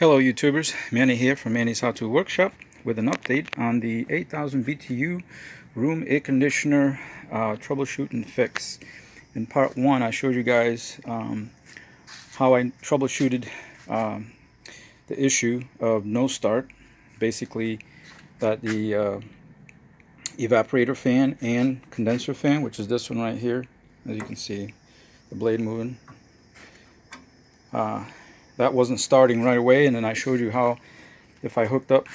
Hello YouTubers, Manny here from Manny's How To Workshop with an update on the 8000 BTU room air conditioner troubleshoot and fix. In part 1 I showed you guys how I troubleshooted the issue of no start. Basically that the evaporator fan and condenser fan, which is this one right here, as you can see the blade moving, that wasn't starting right away. And then I showed you how if I hooked up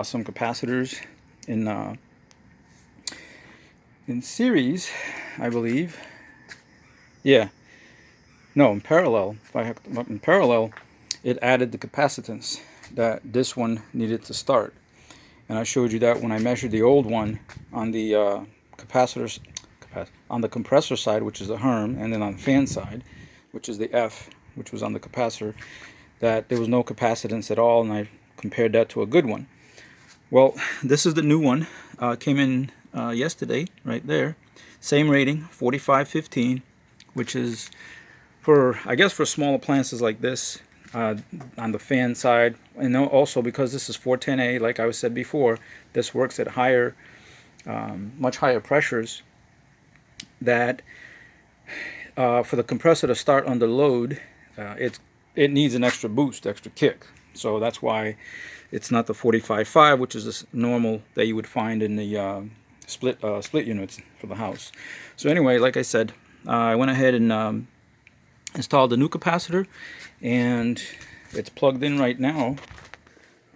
some capacitors in series, I believe, in parallel, if I hooked them up in parallel, it added the capacitance that this one needed to start. And I showed you that when I measured the old one on the on the compressor side, which is the HERM, and then on the fan side, which is the F, which was on the capacitor, that there was no capacitance at all, and I compared that to a good one. Well, this is the new one. Came in yesterday, right there. Same rating, 4515, which is for, I guess, for small appliances like this, on the fan side, and also because this is 410A, like I said before, this works at higher, much higher pressures. That for the compressor to start under load, it needs an extra boost, extra kick. So that's why it's not the 45.5, which is this normal that you would find in the split units for the house. So anyway, like I said, I went ahead and installed the new capacitor, and it's plugged in right now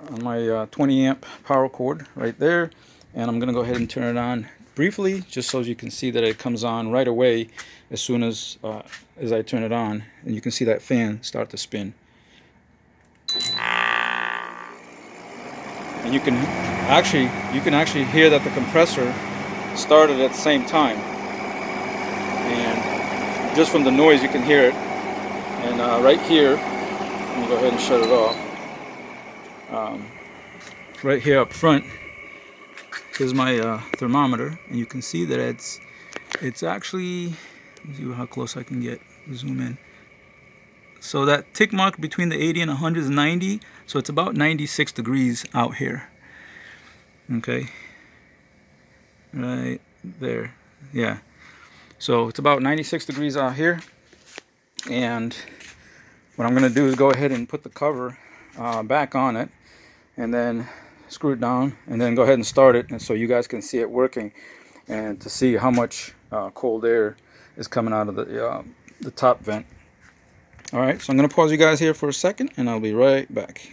on my 20 amp power cord right there. And I'm gonna go ahead and turn it on briefly, just so you can see that it comes on right away as soon as I turn it on, and you can see that fan start to spin. And you can actually hear that the compressor started at the same time, and just from the noise you can hear it. And right here, let me go ahead and shut it off. Right here up front is my thermometer, and you can see that it's actually, let me see how close I can get, zoom in. So that tick mark between the 80 and 100 is 90, so it's about 96 degrees out here. Okay, right there, yeah. So it's about 96 degrees out here, and what I'm going to do is go ahead and put the cover back on it, and then screw it down, and then go ahead and start it, and so you guys can see it working, and to see how much cold air is coming out of the top vent. Alright, so I'm going to pause you guys here for a second, and I'll be right back.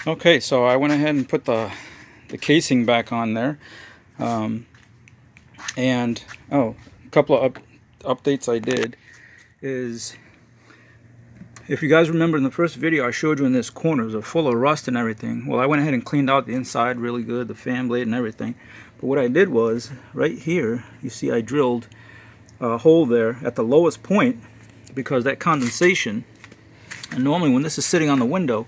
Okay, so I went ahead and put the casing back on there, and a couple of updates I did is, if you guys remember in the first video I showed you in this corner, it was full of rust and everything. Well, I went ahead and cleaned out the inside really good, the fan blade and everything. But what I did was, right here, you see I drilled a hole there at the lowest point, because that condensation, and normally when this is sitting on the window,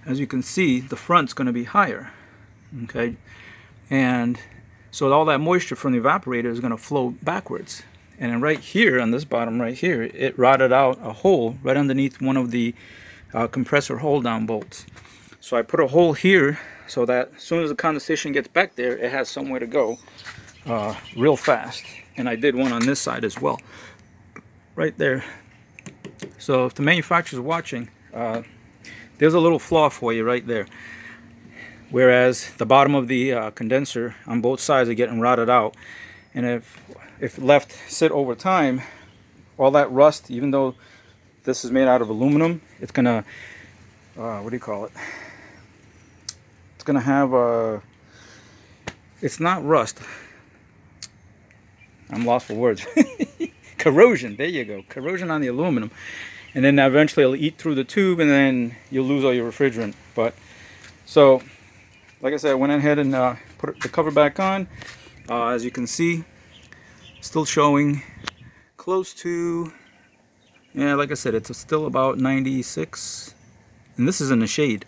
as you can see, the front's going to be higher. Okay, and so all that moisture from the evaporator is going to flow backwards. And then right here on this bottom right here, it rotted out a hole right underneath one of the compressor hold down bolts. So I put a hole here so that as soon as the condensation gets back there, it has somewhere to go real fast. And I did one on this side as well, right there. So if the manufacturer's watching, there's a little flaw for you right there. Whereas the bottom of the condenser on both sides are getting rotted out, and if left sit over time, all that rust, even though this is made out of aluminum, it's gonna what do you call it? It's gonna have a, it's not rust. I'm lost for words. Corrosion. There you go. Corrosion on the aluminum, and then eventually it'll eat through the tube, and then you'll lose all your refrigerant. But so, like I said, I went ahead and put the cover back on. As you can see, still showing close to, yeah, like I said, it's still about 96, and this is in the shade,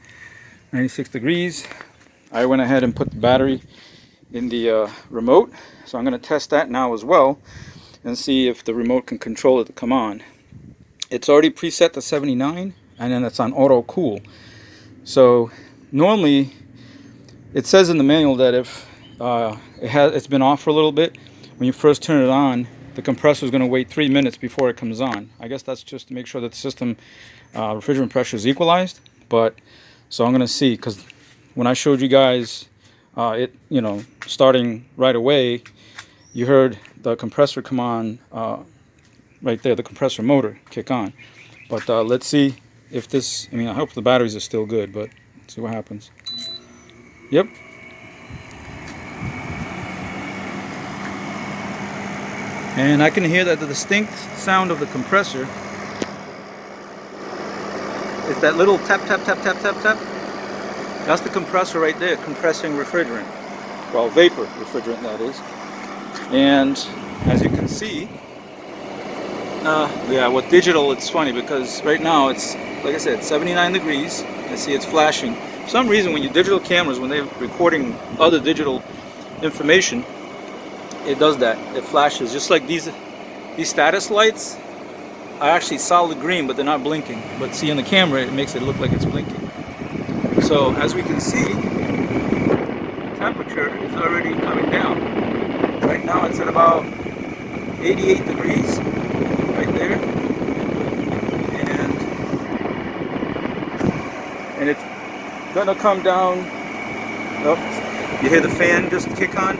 96 degrees. I went ahead and put the battery in the remote, so I'm going to test that now as well and see if the remote can control it to come on. It's already preset to 79, and then it's on auto cool. So normally it says in the manual that if it's been off for a little bit, when you first turn it on, the compressor is going to wait 3 minutes before it comes on. I guess that's just to make sure that the system refrigerant pressure is equalized. But so I'm going to see, because when I showed you guys it, you know, starting right away, you heard the compressor come on right there, the compressor motor kick on. But let's see if this, I mean, I hope the batteries are still good, but let's see what happens. Yep. And I can hear that the distinct sound of the compressor. It's that little tap, tap, tap, tap, tap, tap. That's the compressor right there, compressing refrigerant. Well, vapor refrigerant, that is. And as you can see, yeah, with digital it's funny because right now it's, like I said, 79 degrees. I see it's flashing. For some reason, when you digital cameras, when they're recording other digital information, it does that. It flashes, just like these status lights are actually solid green, but they're not blinking. But see, on the camera, it makes it look like it's blinking. So as we can see, temperature is already coming down. Right now it's at about 88 degrees, right there. And it's gonna come down. Oh, you hear the fan just kick on,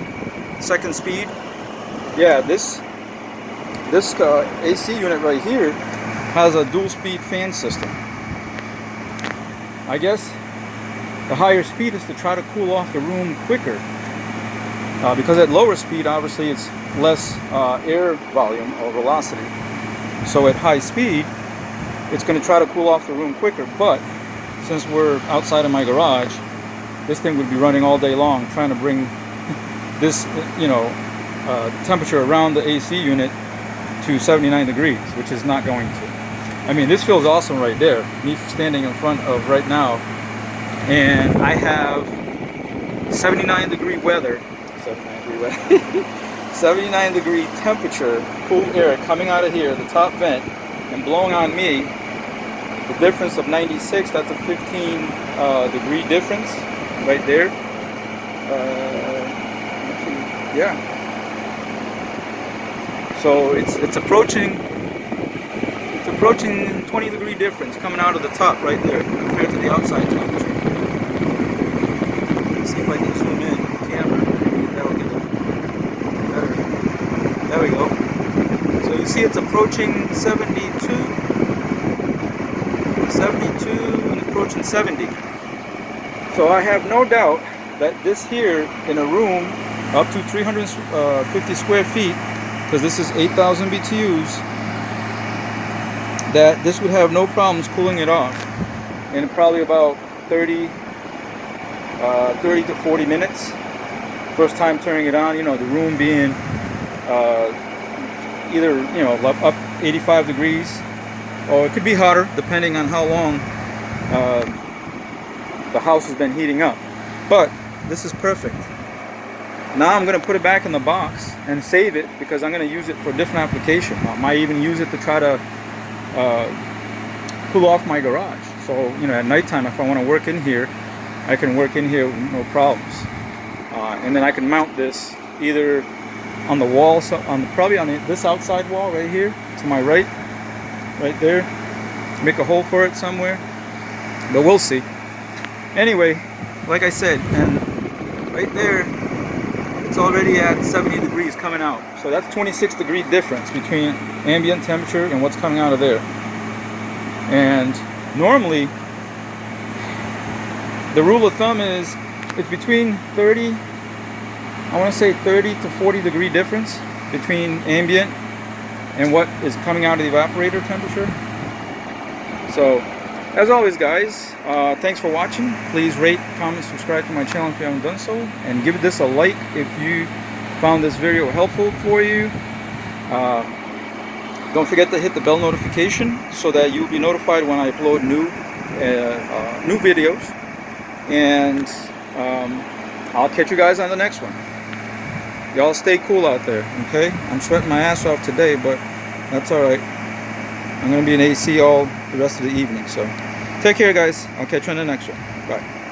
second speed. Yeah, this AC unit right here has a dual speed fan system. I guess the higher speed is to try to cool off the room quicker, because at lower speed obviously it's less air volume or velocity. So at high speed it's going to try to cool off the room quicker, but since we're outside of my garage, this thing would be running all day long trying to bring this, you know, temperature around the AC unit to 79 degrees, which is not going to. I mean, this feels awesome right there, me standing in front of right now, and I have 79 degree weather, 79 degree temperature, cool air coming out of here, the top vent, and blowing on me. The difference of 96, that's a 15 degree difference right there. Yeah. So it's approaching 20 degree difference coming out of the top right there compared to the outside temperature. Let's see if I can zoom in the camera. That'll get it better. There we go. So you see it's approaching 72 and approaching 70. So I have no doubt that this here in a room up to 350 square feet, because this is 8,000 BTUs, that this would have no problems cooling it off in probably about 30 to 40 minutes. First time turning it on, you know, the room being either, you know, up 85 degrees, or it could be hotter depending on how long the house has been heating up. But this is perfect. Now I'm going to put it back in the box and save it, because I'm going to use it for a different application. I might even use it to try to cool off my garage. So, you know, at nighttime, if I want to work in here, I can work in here with no problems. And then I can mount this either on the wall, so probably on this outside wall right here to my right there. Make a hole for it somewhere, but we'll see. Anyway, like I said, and right there, it's already at 70 degrees coming out. So that's 26 degree difference between ambient temperature and what's coming out of there. And normally, the rule of thumb is it's between 30, I want to say 30 to 40 degree difference between ambient and what is coming out of the evaporator temperature. So, as always, guys, thanks for watching. Please rate, comment, subscribe to my channel if you haven't done so, and give this a like if you found this video helpful for you. Don't forget to hit the bell notification so that you'll be notified when I upload new videos. And I'll catch you guys on the next one. Y'all stay cool out there, okay? I'm sweating my ass off today, but that's all right. I'm going to be in AC all the rest of the evening. So take care, guys. I'll catch you on the next one. Bye.